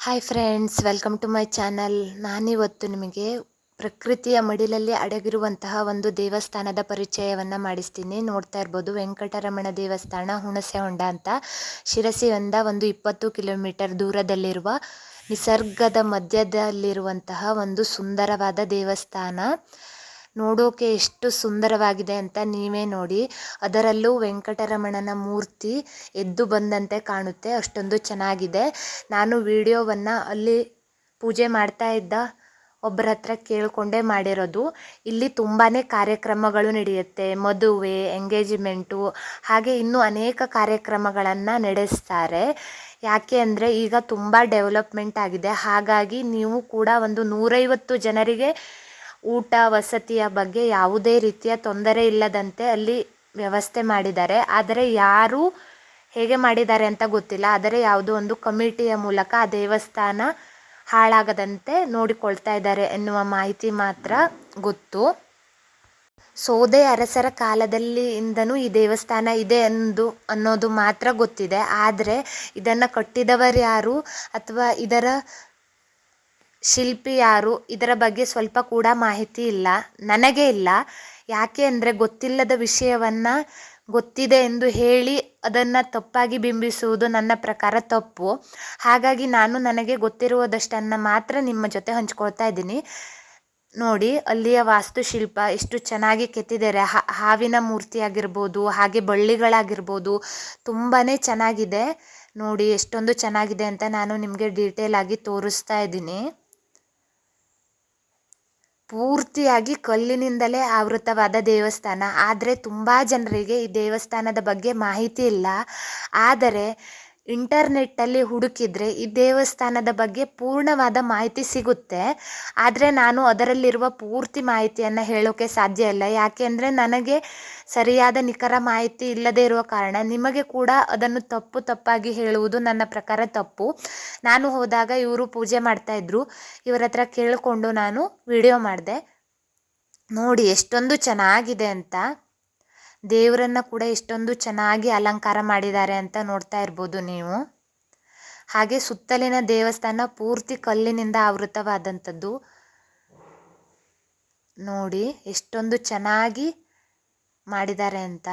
Hi friends, welcome to my channel. ನಾನಿವತ್ತು ನಿಮಗೆ ಪ್ರಕೃತಿಯ ಮಡಿಲಲ್ಲಿ ಅಡಗಿರುವಂತಹ ಒಂದು ದೇವಸ್ಥಾನದ ಪರಿಚಯವನ್ನು ಮಾಡಿಸ್ತೀನಿ. ನೋಡ್ತಾ ಇರ್ಬೋದು, ವೆಂಕಟರಮಣ ದೇವಸ್ಥಾನ, ಹುಣಸೆಹೊಂಡ ಅಂತ ಶಿರಸಿಯಿಂದ ಒಂದು 20 ಕಿಲೋಮೀಟರ್ ದೂರದಲ್ಲಿರುವ ನಿಸರ್ಗದ ಮಧ್ಯದಲ್ಲಿರುವಂತಹ ಒಂದು ಸುಂದರವಾದ ದೇವಸ್ಥಾನ. ನೋಡೋಕೆ ಎಷ್ಟು ಸುಂದರವಾಗಿದೆ ಅಂತ ನೀವೇ ನೋಡಿ. ಅದರಲ್ಲೂ ವೆಂಕಟರಮಣನ ಮೂರ್ತಿ ಎದ್ದು ಬಂದಂತೆ ಕಾಣುತ್ತೆ, ಅಷ್ಟೊಂದು ಚೆನ್ನಾಗಿದೆ. ನಾನು ವಿಡಿಯೋವನ್ನು ಅಲ್ಲಿ ಪೂಜೆ ಮಾಡ್ತಾ ಇದ್ದ ಒಬ್ಬರ ಹತ್ರ ಕೇಳಿಕೊಂಡೇ ಮಾಡಿರೋದು. ಇಲ್ಲಿ ತುಂಬಾ ಕಾರ್ಯಕ್ರಮಗಳು ನಡೆಯುತ್ತೆ, ಮದುವೆ, ಎಂಗೇಜ್ಮೆಂಟು, ಹಾಗೆ ಇನ್ನೂ ಅನೇಕ ಕಾರ್ಯಕ್ರಮಗಳನ್ನು ನಡೆಸ್ತಾರೆ. ಯಾಕೆ ಅಂದರೆ ಈಗ ತುಂಬ ಡೆವಲಪ್ಮೆಂಟ್ ಆಗಿದೆ. ಹಾಗಾಗಿ ನೀವು ಕೂಡ ಒಂದು 150 ಜನರಿಗೆ ಊಟ ವಸತಿಯ ಬಗ್ಗೆ ಯಾವುದೇ ರೀತಿಯ ತೊಂದರೆ ಇಲ್ಲದಂತೆ ಅಲ್ಲಿ ವ್ಯವಸ್ಥೆ ಮಾಡಿದ್ದಾರೆ. ಆದರೆ ಯಾರು ಹೇಗೆ ಮಾಡಿದ್ದಾರೆ ಅಂತ ಗೊತ್ತಿಲ್ಲ. ಆದರೆ ಯಾವುದೋ ಒಂದು ಕಮಿಟಿಯ ಮೂಲಕ ಆ ದೇವಸ್ಥಾನ ಹಾಳಾಗದಂತೆ ನೋಡಿಕೊಳ್ತಾ ಇದ್ದಾರೆ ಎನ್ನುವ ಮಾಹಿತಿ ಮಾತ್ರ ಗೊತ್ತು. ಸೋದೆ ಅರಸರ ಕಾಲದಲ್ಲಿಂದನೂ ಈ ದೇವಸ್ಥಾನ ಇದೆ ಅನ್ನೋದು ಮಾತ್ರ ಗೊತ್ತಿದೆ. ಆದರೆ ಇದನ್ನು ಕಟ್ಟಿದವರು ಯಾರು ಅಥವಾ ಇದರ ಶಿಲ್ಪಿ ಯಾರು, ಇದರ ಬಗ್ಗೆ ಸ್ವಲ್ಪ ಕೂಡ ಮಾಹಿತಿ ಇಲ್ಲ, ನನಗೆ ಇಲ್ಲ. ಯಾಕೆ ಅಂದರೆ ಗೊತ್ತಿಲ್ಲದ ವಿಷಯವನ್ನು ಗೊತ್ತಿದೆ ಎಂದು ಹೇಳಿ ಅದನ್ನು ತಪ್ಪಾಗಿ ಬಿಂಬಿಸುವುದು ನನ್ನ ಪ್ರಕಾರ ತಪ್ಪು. ಹಾಗಾಗಿ ನಾನು ನನಗೆ ಗೊತ್ತಿರುವುದಷ್ಟನ್ನು ಮಾತ್ರ ನಿಮ್ಮ ಜೊತೆ ಹಂಚ್ಕೊಳ್ತಾ ಇದ್ದೀನಿ. ನೋಡಿ, ಅಲ್ಲಿಯ ವಾಸ್ತುಶಿಲ್ಪ ಎಷ್ಟು ಚೆನ್ನಾಗಿ ಕೆತ್ತಿದ್ದಾರೆ. ಹಾವಿನ ಮೂರ್ತಿ ಆಗಿರ್ಬೋದು, ಹಾಗೆ ಬಳ್ಳಿಗಳಾಗಿರ್ಬೋದು, ತುಂಬಾ ಚೆನ್ನಾಗಿದೆ. ನೋಡಿ ಎಷ್ಟೊಂದು ಚೆನ್ನಾಗಿದೆ ಅಂತ ನಾನು ನಿಮಗೆ ಡೀಟೇಲ್ ಆಗಿ ತೋರಿಸ್ತಾ ಇದ್ದೀನಿ. ಪೂರ್ತಿಯಾಗಿ ಕಲ್ಲಿನಿಂದಲೇ ಆವೃತವಾದ ದೇವಸ್ಥಾನ. ಆದರೆ ತುಂಬ ಜನರಿಗೆ ಈ ದೇವಸ್ಥಾನದ ಬಗ್ಗೆ ಮಾಹಿತಿ ಇಲ್ಲ. ಆದರೆ ಇಂಟರ್ನೆಟ್ಟಲ್ಲಿ ಹುಡುಕಿದರೆ ಈ ದೇವಸ್ಥಾನದ ಬಗ್ಗೆ ಪೂರ್ಣವಾದ ಮಾಹಿತಿ ಸಿಗುತ್ತೆ. ಆದರೆ ನಾನು ಅದರಲ್ಲಿರುವ ಪೂರ್ತಿ ಮಾಹಿತಿಯನ್ನು ಹೇಳೋಕ್ಕೆ ಸಾಧ್ಯ ಇಲ್ಲ. ಯಾಕೆ ಅಂದರೆ ನನಗೆ ಸರಿಯಾದ ನಿಖರ ಮಾಹಿತಿ ಇಲ್ಲದೇ ಇರುವ ಕಾರಣ ನಿಮಗೆ ಕೂಡ ಅದನ್ನು ತಪ್ಪಾಗಿ ಹೇಳುವುದು ನನ್ನ ಪ್ರಕಾರ ತಪ್ಪು. ನಾನು ಹೋದಾಗ ಇವರು ಪೂಜೆ ಮಾಡ್ತಾಯಿದ್ರು, ಇವರ ಹತ್ರ ಕೇಳಿಕೊಂಡು ನಾನು ವಿಡಿಯೋ ಮಾಡಿದೆ. ನೋಡಿ ಎಷ್ಟೊಂದು ಚೆನ್ನಾಗಿದೆ ಅಂತ. ದೇವರನ್ನು ಕೂಡ ಎಷ್ಟೊಂದು ಚೆನ್ನಾಗಿ ಅಲಂಕಾರ ಮಾಡಿದ್ದಾರೆ ಅಂತ ನೋಡ್ತಾ ಇರ್ಬೋದು ನೀವು. ಹಾಗೆ ಸುತ್ತಲಿನ ದೇವಸ್ಥಾನ ಪೂರ್ತಿ ಕಲ್ಲಿನಿಂದ ಆವೃತವಾದಂಥದ್ದು. ನೋಡಿ ಎಷ್ಟೊಂದು ಚೆನ್ನಾಗಿ ಮಾಡಿದ್ದಾರೆ ಅಂತ.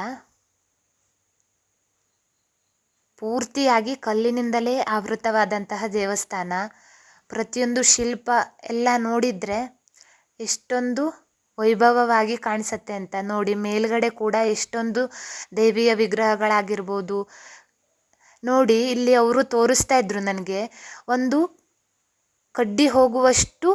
ಪೂರ್ತಿಯಾಗಿ ಕಲ್ಲಿನಿಂದಲೇ ಆವೃತವಾದಂತಹ ದೇವಸ್ಥಾನ. ಪ್ರತಿಯೊಂದು ಶಿಲ್ಪ ಎಲ್ಲ ನೋಡಿದರೆ ಎಷ್ಟೊಂದು ವೈಭವವಾಗಿ ಕಾಣಿಸುತ್ತೆ ಅಂತ. ನೋಡಿ ಮೇಲ್ಗಡೆ ಕೂಡ ಎಷ್ಟೊಂದು ದೇವಿಯ ವಿಗ್ರಹಗಳಾಗಿರ್ಬೋದು. ನೋಡಿ ಇಲ್ಲಿ ಅವರು ತೋರಿಸ್ತಾ ಇದ್ರು ನನಗೆ, ಒಂದು ಕಡ್ಡಿ ಹೋಗುವಷ್ಟು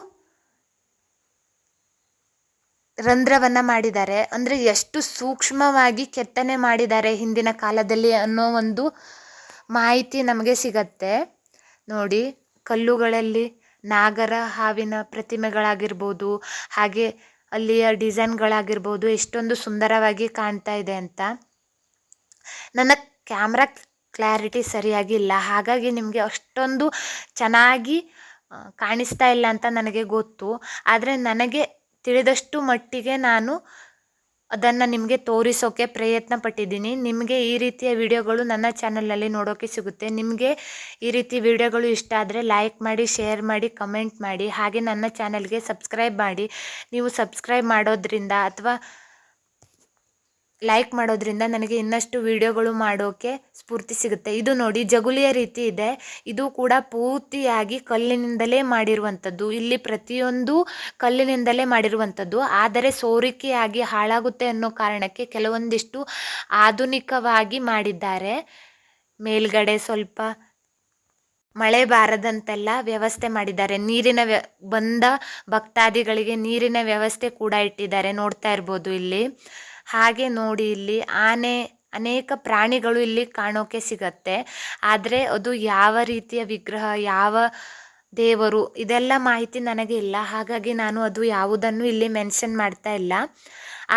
ರಂಧ್ರವನ್ನು ಮಾಡಿದ್ದಾರೆ. ಅಂದರೆ ಎಷ್ಟು ಸೂಕ್ಷ್ಮವಾಗಿ ಕೆತ್ತನೆ ಮಾಡಿದ್ದಾರೆ ಹಿಂದಿನ ಕಾಲದಲ್ಲಿ ಅನ್ನೋ ಒಂದು ಮಾಹಿತಿ ನಮಗೆ ಸಿಗತ್ತೆ. ನೋಡಿ ಕಲ್ಲುಗಳಲ್ಲಿ ನಾಗರ ಹಾವಿನ ಪ್ರತಿಮೆಗಳಾಗಿರ್ಬೋದು, ಹಾಗೆ ಅಲ್ಲಿಯ ಡಿಸೈನ್ಗಳಾಗಿರ್ಬೋದು ಎಷ್ಟೊಂದು ಸುಂದರವಾಗಿ ಕಾಣ್ತಾ ಇದೆ ಅಂತ. ನನ್ನ ಕ್ಯಾಮ್ರಾ ಕ್ಲಾರಿಟಿ ಸರಿಯಾಗಿ ಇಲ್ಲ, ಹಾಗಾಗಿ ನಿಮಗೆ ಅಷ್ಟೊಂದು ಚೆನ್ನಾಗಿ ಕಾಣಿಸ್ತಾ ಇಲ್ಲ ಅಂತ ನನಗೆ ಗೊತ್ತು. ಆದರೆ ನನಗೆ ತಿಳಿದಷ್ಟು ಮಟ್ಟಿಗೆ ನಾನು ಅದನ್ನು ನಿಮಗೆ ತೋರಿಸೋಕ್ಕೆ ಪ್ರಯತ್ನ ಪಟ್ಟಿದ್ದೀನಿ. ನಿಮಗೆ ಈ ರೀತಿಯ ವಿಡಿಯೋಗಳು ನನ್ನ ಚಾನಲಲ್ಲಿ ನೋಡೋಕ್ಕೆ ಸಿಗುತ್ತೆ. ನಿಮಗೆ ಈ ರೀತಿ ವಿಡಿಯೋಗಳು ಇಷ್ಟ ಆದರೆ ಲೈಕ್ ಮಾಡಿ, ಶೇರ್ ಮಾಡಿ, ಕಮೆಂಟ್ ಮಾಡಿ. ಹಾಗೆ ನನ್ನ ಚಾನಲ್ಗೆ ಸಬ್ಸ್ಕ್ರೈಬ್ ಮಾಡಿ. ನೀವು ಸಬ್ಸ್ಕ್ರೈಬ್ ಮಾಡೋದ್ರಿಂದ ಅಥವಾ ಲೈಕ್ ಮಾಡೋದ್ರಿಂದ ನನಗೆ ಇನ್ನಷ್ಟು ವಿಡಿಯೋಗಳು ಮಾಡೋಕ್ಕೆ ಸ್ಫೂರ್ತಿ ಸಿಗುತ್ತೆ. ಇದು ನೋಡಿ ಜಗುಲಿಯ ರೀತಿ ಇದೆ. ಇದು ಕೂಡ ಪೂರ್ತಿಯಾಗಿ ಕಲ್ಲಿನಿಂದಲೇ ಮಾಡಿರುವಂಥದ್ದು. ಇಲ್ಲಿ ಪ್ರತಿಯೊಂದು ಕಲ್ಲಿನಿಂದಲೇ ಮಾಡಿರುವಂಥದ್ದು. ಆದರೆ ಸೋರಿಕೆಯಾಗಿ ಹಾಳಾಗುತ್ತೆ ಅನ್ನೋ ಕಾರಣಕ್ಕೆ ಕೆಲವೊಂದಿಷ್ಟು ಆಧುನಿಕವಾಗಿ ಮಾಡಿದ್ದಾರೆ. ಮೇಲ್ಗಡೆ ಸ್ವಲ್ಪ ಮಳೆ ಬಾರದಂತೆಲ್ಲ ವ್ಯವಸ್ಥೆ ಮಾಡಿದ್ದಾರೆ. ಬಂದ ಭಕ್ತಾದಿಗಳಿಗೆ ನೀರಿನ ವ್ಯವಸ್ಥೆ ಕೂಡ ಇಟ್ಟಿದ್ದಾರೆ, ನೋಡ್ತಾ ಇರ್ಬೋದು ಇಲ್ಲಿ. ಹಾಗೆ ನೋಡಿ ಇಲ್ಲಿ ಅನೇಕ ಪ್ರಾಣಿಗಳು ಇಲ್ಲಿ ಕಾಣೋಕೆ ಸಿಗತ್ತೆ. ಆದರೆ ಅದು ಯಾವ ರೀತಿಯ ವಿಗ್ರಹ, ಯಾವ ದೇವರು, ಇದೆಲ್ಲ ಮಾಹಿತಿ ನನಗೆ ಇಲ್ಲ. ಹಾಗಾಗಿ ನಾನು ಅದು ಯಾವುದನ್ನು ಇಲ್ಲಿ ಮೆನ್ಷನ್ ಮಾಡ್ತಾ ಇಲ್ಲ.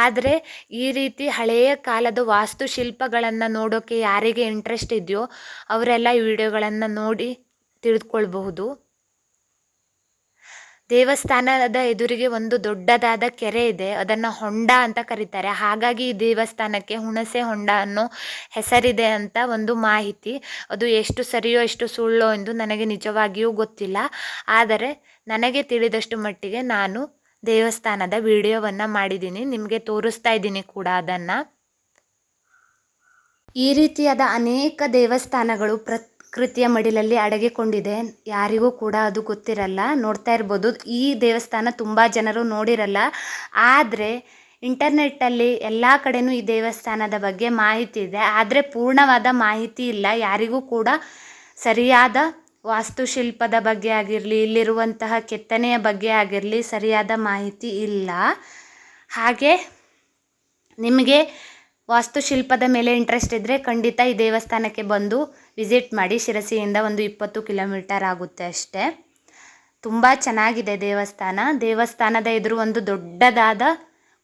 ಆದರೆ ಈ ರೀತಿ ಹಳೆಯ ಕಾಲದ ವಾಸ್ತುಶಿಲ್ಪಗಳನ್ನು ನೋಡೋಕ್ಕೆ ಯಾರಿಗೆ ಇಂಟ್ರೆಸ್ಟ್ ಇದೆಯೋ ಅವರೆಲ್ಲ ಈ ವಿಡಿಯೋಗಳನ್ನು ನೋಡಿ ತಿಳಿದುಕೊಳ್ಬಹುದು. ದೇವಸ್ಥಾನದ ಎದುರಿಗೆ ಒಂದು ದೊಡ್ಡದಾದ ಕೆರೆ ಇದೆ, ಅದನ್ನು ಹೊಂಡ ಅಂತ ಕರೀತಾರೆ. ಹಾಗಾಗಿ ಈ ದೇವಸ್ಥಾನಕ್ಕೆ ಹುಣಸೆ ಹೊಂಡ ಅನ್ನೋ ಹೆಸರಿದೆ ಅಂತ ಒಂದು ಮಾಹಿತಿ. ಅದು ಎಷ್ಟು ಸರಿಯೋ ಎಷ್ಟು ಸುಳ್ಳೋ ಎಂದು ನನಗೆ ನಿಜವಾಗಿಯೂ ಗೊತ್ತಿಲ್ಲ. ಆದರೆ ನನಗೆ ತಿಳಿದಷ್ಟು ಮಟ್ಟಿಗೆ ನಾನು ದೇವಸ್ಥಾನದ ವಿಡಿಯೋವನ್ನು ಮಾಡಿದ್ದೀನಿ, ನಿಮಗೆ ತೋರಿಸ್ತಾ ಇದ್ದೀನಿ ಕೂಡ ಅದನ್ನು. ಈ ರೀತಿಯಾದ ಅನೇಕ ದೇವಸ್ಥಾನಗಳು ಪ್ರಕೃತಿಯ ಮಡಿಲಲ್ಲಿ ಅಡಗಿಕೊಂಡಿದೆ. ಯಾರಿಗೂ ಕೂಡ ಅದು ಗೊತ್ತಿರಲ್ಲ. ನೋಡ್ತಾ ಇರ್ಬೋದು, ಈ ದೇವಸ್ಥಾನ ತುಂಬ ಜನರು ನೋಡಿರಲ್ಲ. ಆದರೆ ಇಂಟರ್ನೆಟ್ಟಲ್ಲಿ ಎಲ್ಲ ಕಡೆನೂ ಈ ದೇವಸ್ಥಾನದ ಬಗ್ಗೆ ಮಾಹಿತಿ ಇದೆ, ಆದರೆ ಪೂರ್ಣವಾದ ಮಾಹಿತಿ ಇಲ್ಲ. ಯಾರಿಗೂ ಕೂಡ ಸರಿಯಾದ ವಾಸ್ತುಶಿಲ್ಪದ ಬಗ್ಗೆ ಆಗಿರಲಿ, ಇಲ್ಲಿರುವಂತಹ ಕೆತ್ತನೆಯ ಬಗ್ಗೆ ಆಗಿರಲಿ ಸರಿಯಾದ ಮಾಹಿತಿ ಇಲ್ಲ. ಹಾಗೆ ನಿಮಗೆ ವಾಸ್ತುಶಿಲ್ಪದ ಮೇಲೆ ಇಂಟ್ರೆಸ್ಟ್ ಇದ್ದರೆ ಖಂಡಿತ ಈ ದೇವಸ್ಥಾನಕ್ಕೆ ಬಂದು ವಿಸಿಟ್ ಮಾಡಿ. ಶಿರಸಿಯಿಂದ ಒಂದು 20 ಕಿಲೋಮೀಟರ್ ಆಗುತ್ತೆ ಅಷ್ಟೇ. ತುಂಬ ಚೆನ್ನಾಗಿದೆ ದೇವಸ್ಥಾನ. ದೇವಸ್ಥಾನದ ಎದುರು ಒಂದು ದೊಡ್ಡದಾದ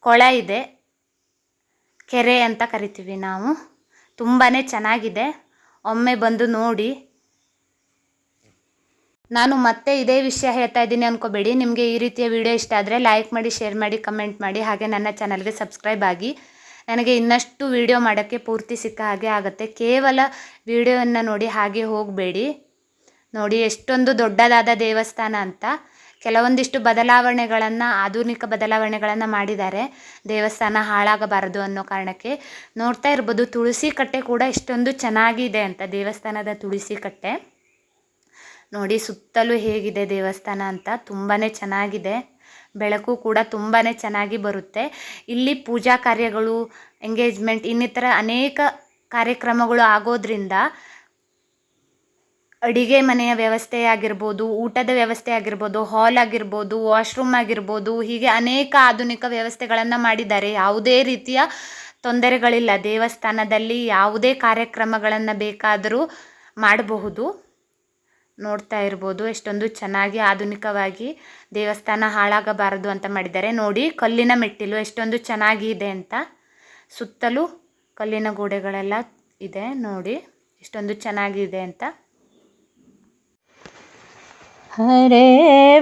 ಕೊಳ ಇದೆ, ಕೆರೆ ಅಂತ ಕರಿತೀವಿ ನಾವು. ತುಂಬಾ ಚೆನ್ನಾಗಿದೆ, ಒಮ್ಮೆ ಬಂದು ನೋಡಿ. ನಾನು ಮತ್ತೆ ಇದೇ ವಿಷಯ ಹೇಳ್ತಾ ಇದ್ದೀನಿ ಅಂದ್ಕೋಬೇಡಿ. ನಿಮಗೆ ಈ ರೀತಿಯ ವಿಡಿಯೋ ಇಷ್ಟ ಆದರೆ ಲೈಕ್ ಮಾಡಿ, ಶೇರ್ ಮಾಡಿ, ಕಮೆಂಟ್ ಮಾಡಿ. ಹಾಗೆ ನನ್ನ ಚಾನಲ್ಗೆ ಸಬ್ಸ್ಕ್ರೈಬ್ ಆಗಿ. ನನಗೆ ಇನ್ನಷ್ಟು ವಿಡಿಯೋ ಮಾಡೋಕ್ಕೆ ಪೂರ್ತಿ ಸಿಕ್ಕ ಹಾಗೆ ಆಗುತ್ತೆ. ಕೇವಲ ವಿಡಿಯೋವನ್ನು ನೋಡಿ ಹಾಗೆ ಹೋಗಬೇಡಿ. ನೋಡಿ ಎಷ್ಟೊಂದು ದೊಡ್ಡದಾದ ದೇವಸ್ಥಾನ ಅಂತ. ಕೆಲವೊಂದಿಷ್ಟು ಬದಲಾವಣೆಗಳನ್ನು, ಆಧುನಿಕ ಬದಲಾವಣೆಗಳನ್ನು ಮಾಡಿದ್ದಾರೆ ದೇವಸ್ಥಾನ ಹಾಳಾಗಬಾರದು ಅನ್ನೋ ಕಾರಣಕ್ಕೆ. ನೋಡ್ತಾ ಇರ್ಬೋದು, ತುಳಸಿ ಕಟ್ಟೆ ಕೂಡ ಎಷ್ಟೊಂದು ಚೆನ್ನಾಗಿದೆ ಅಂತ. ದೇವಸ್ಥಾನದ ತುಳಸಿ ಕಟ್ಟೆ ನೋಡಿ, ಸುತ್ತಲೂ ಹೇಗಿದೆ ದೇವಸ್ಥಾನ ಅಂತ. ತುಂಬಾ ಚೆನ್ನಾಗಿದೆ. ಬೆಳಕು ಕೂಡ ತುಂಬಾ ಚೆನ್ನಾಗಿ ಬರುತ್ತೆ. ಇಲ್ಲಿ ಪೂಜಾ ಕಾರ್ಯಗಳು, ಎಂಗೇಜ್ಮೆಂಟ್, ಇನ್ನಿತರ ಅನೇಕ ಕಾರ್ಯಕ್ರಮಗಳು ಆಗೋದ್ರಿಂದ ಅಡಿಗೆ ಮನೆಯ ವ್ಯವಸ್ಥೆ ಆಗಿರ್ಬೋದು, ಊಟದ ವ್ಯವಸ್ಥೆ ಆಗಿರ್ಬೋದು, ಹಾಲ್ ಆಗಿರ್ಬೋದು, ವಾಶ್ರೂಮ್ ಆಗಿರ್ಬೋದು, ಹೀಗೆ ಅನೇಕ ಆಧುನಿಕ ವ್ಯವಸ್ಥೆಗಳನ್ನು ಮಾಡಿದ್ದಾರೆ. ಯಾವುದೇ ರೀತಿಯ ತೊಂದರೆಗಳಿಲ್ಲ. ದೇವಸ್ಥಾನದಲ್ಲಿ ಯಾವುದೇ ಕಾರ್ಯಕ್ರಮಗಳನ್ನು ಬೇಕಾದರೂ ಮಾಡಬಹುದು. ನೋಡ್ತಾ ಇರ್ಬೋದು ಎಷ್ಟೊಂದು ಚೆನ್ನಾಗಿ ಆಧುನಿಕವಾಗಿ ದೇವಸ್ಥಾನ ಹಾಳಾಗಬಾರದು ಅಂತ ಮಾಡಿದ್ದಾರೆ. ನೋಡಿ, ಕಲ್ಲಿನ ಮೆಟ್ಟಿಲು ಎಷ್ಟೊಂದು ಚೆನ್ನಾಗಿದೆ ಅಂತ. ಸುತ್ತಲೂ ಕಲ್ಲಿನ ಗೋಡೆಗಳೆಲ್ಲ ಇದೆ. ನೋಡಿ ಎಷ್ಟೊಂದು ಚೆನ್ನಾಗಿದೆ ಅಂತ. ಹರೇ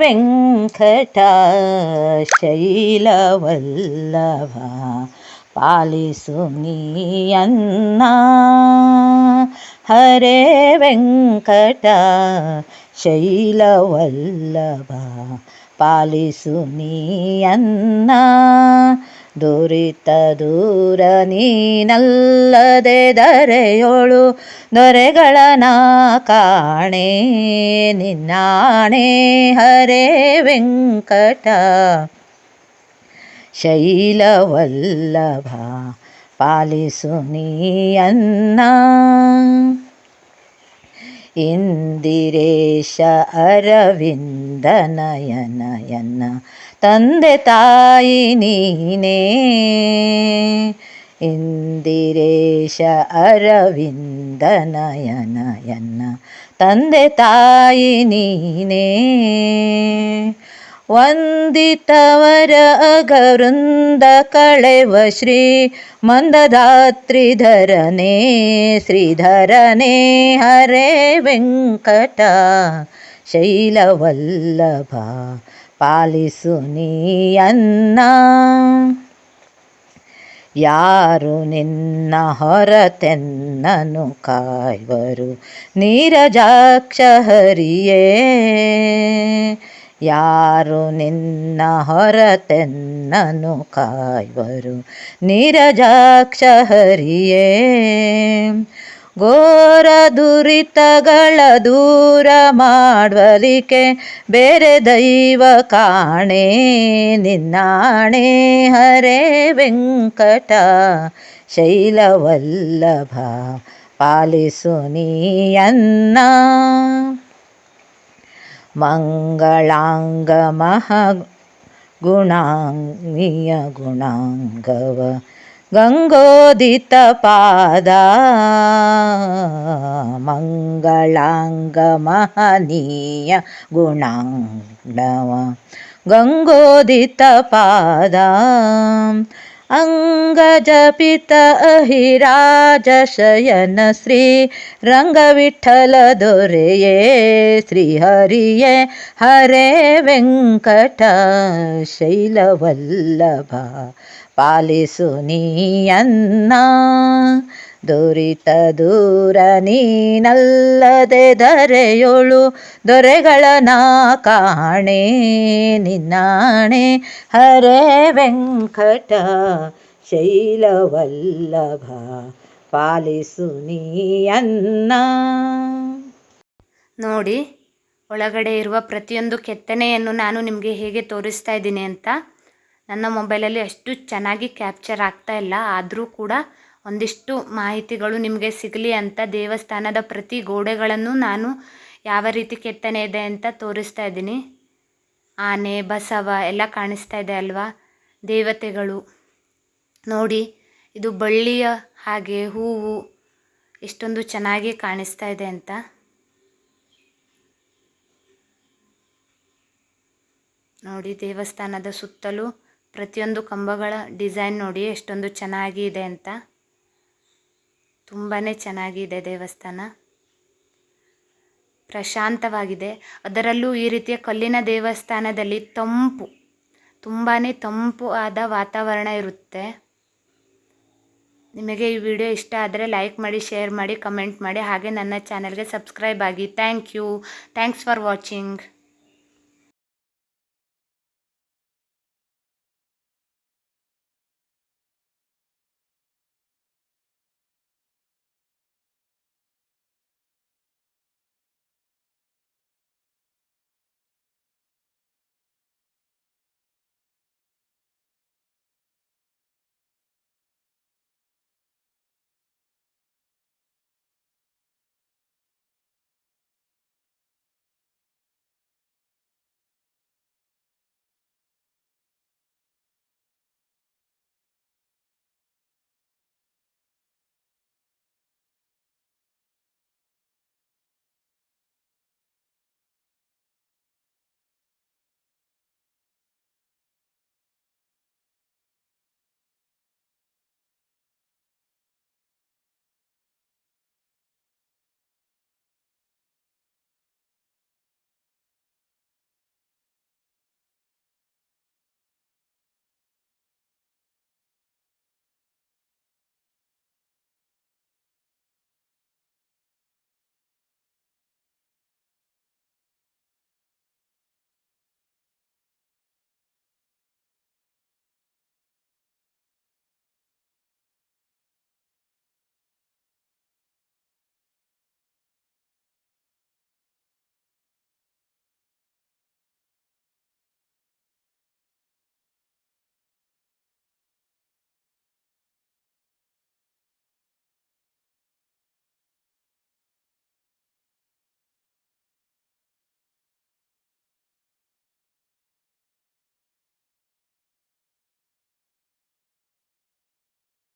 ವೆಂಕಟ ಶೈಲವಲ್ಲಭ ಪಾಲಿಸು ನೀಯನ್ನ. ಹರೇ ವೆಂಕಟ ಶೈಲವಲ್ಲಭ ಪಾಲಿಸು ನೀಯನ್ನ. ದುರಿತ ದೂರ ನೀನಲ್ಲದೆ ಧರೆಯೋಳು ದೊರೆಗಳನ ಕಾಣೆ ನಿನ್ನಾಣೆ. ಹರೇ ವೆಂಕಟ ಶೈಲವಲ್ಲಭ ಪಾಲಿಸು ನೀಯನ್ನ. ಇಂದಿರೇಶ ಅರವಿಂದ ನಯನಯನ್ನ ತಂದೆ ತಾಯಿ ನೀನೇ. ಇಂದಿರೇಶ ಅರವಿಂದ ನಯನಯನ್ನ ತಂದೆ ತಾಯಿ ನೀನೇ. ವಂದಿತವರ ಅಗವೃಂದ ಕಳೆವ ಶ್ರೀ ಮಂದದಾತ್ರಿಧರನೇ ಶ್ರೀಧರನೇ. ಹರೇ ವೆಂಕಟ ಶೈಲವಲ್ಲಭ ಪಾಲಿಸು ನೀಯನ್ನ. ಯಾರು ನಿನ್ನ ಹೊರತೆನ್ನನು ಕಾಯ್ವರು ನೀರಜಾಕ್ಷ ಹರಿಯೇ. ಯಾರು ನಿನ್ನ ಹೊರತೆನ್ನನು ಕಾಯ್ವರು ನೀರಜಾಕ್ಷ ಹರಿಯೇ. ಘೋರ ದುರಿತಗಳ ದೂರ ಮಾಡ್ವಲಿಕೆ ಬೇರೆ ದೈವ ಕಾಣೆ ನಿನ್ನಾಣೆ. ಹರೇ ವೆಂಕಟ ಶೈಲವಲ್ಲಭ ಪಾಲಿಸು ನೀಯನ್ನ. ಮಂಗಳಾಂಗ ಮಹಗುಣಾಂಗಿಯ ಗುಣಾಂಗವ ಗಂಗೋದಿತ ಪಾದ. ಮಂಗಳಾಂಗ ಮಹನೀಯ ಗುಣಾಂಗವ ಗಂಗೋದಿತ ಪಾದ. ಅಂಗಜಪಿತ ಅಹಿರಾಜ ಶಯನ ಶ್ರೀ ರಂಗವಿಠಲ ದೊರೆಯೇ ಶ್ರೀಹರಿಯೇ ಹರೇ ವೆಂಕಟ ಶೈಲವಲ್ಲಭ ಪಾಲಿಸು ನೀಯನ್ನ ದುರಿತ ದೂರ ನೀನಲ್ಲದೆ ಧರೆಯೊಳು ದೊರೆಗಳನ ಕಾಣೆ ನಿನ್ನಾಣೆ ಹರೇ ವೆಂಕಟ ಶೈಲವಲ್ಲಭ ಪಾಲಿಸು ನೀಯನ್ನ. ನೋಡಿ, ಒಳಗಡೆ ಇರುವ ಪ್ರತಿಯೊಂದು ಕೆತ್ತನೆಯನ್ನು ನಾನು ನಿಮಗೆ ಹೇಗೆ ತೋರಿಸ್ತಾ ಇದ್ದೀನಿ ಅಂತ. ನನ್ನ ಮೊಬೈಲಲ್ಲಿ ಅಷ್ಟು ಚೆನ್ನಾಗಿ ಕ್ಯಾಪ್ಚರ್ ಆಗ್ತಾ ಇಲ್ಲ, ಆದರೂ ಕೂಡ ಒಂದಿಷ್ಟು ಮಾಹಿತಿಗಳು ನಿಮಗೆ ಸಿಗಲಿ ಅಂತ ದೇವಸ್ಥಾನದ ಪ್ರತಿ ಗೋಡೆಗಳನ್ನು ನಾನು ಯಾವ ರೀತಿ ಕೆತ್ತನೆ ಇದೆ ಅಂತ ತೋರಿಸ್ತಾ ಇದ್ದೀನಿ. ಆನೆ, ಬಸವ ಎಲ್ಲ ಕಾಣಿಸ್ತಾ ಇದೆ ಅಲ್ವಾ, ದೇವತೆಗಳು. ನೋಡಿ, ಇದು ಬಳ್ಳಿಯ ಹಾಗೆ ಹೂವು ಎಷ್ಟೊಂದು ಚೆನ್ನಾಗಿ ಕಾಣಿಸ್ತಾ ಇದೆ ಅಂತ. ನೋಡಿ, ದೇವಸ್ಥಾನದ ಸುತ್ತಲೂ ಪ್ರತಿಯೊಂದು ಕಂಬಗಳ ಡಿಸೈನ್ ನೋಡಿ ಎಷ್ಟೊಂದು ಚೆನ್ನಾಗಿ ಇದೆ ಅಂತ. ತುಂಬಾ ಚೆನ್ನಾಗಿದೆ ದೇವಸ್ಥಾನ, ಪ್ರಶಾಂತವಾಗಿದೆ. ಅದರಲ್ಲೂ ಈ ರೀತಿಯ ಕಲ್ಲಿನ ದೇವಸ್ಥಾನದಲ್ಲಿ ತುಂಬಾ ತಂಪು ಆದ ವಾತಾವರಣ ಇರುತ್ತೆ. ನಿಮಗೆ ಈ ವಿಡಿಯೋ ಇಷ್ಟ ಆದರೆ ಲೈಕ್ ಮಾಡಿ, ಶೇರ್ ಮಾಡಿ, ಕಮೆಂಟ್ ಮಾಡಿ, ಹಾಗೆ ನನ್ನ ಚಾನಲ್ಗೆ ಸಬ್ಸ್ಕ್ರೈಬ್ ಆಗಿ. Thanks for watching.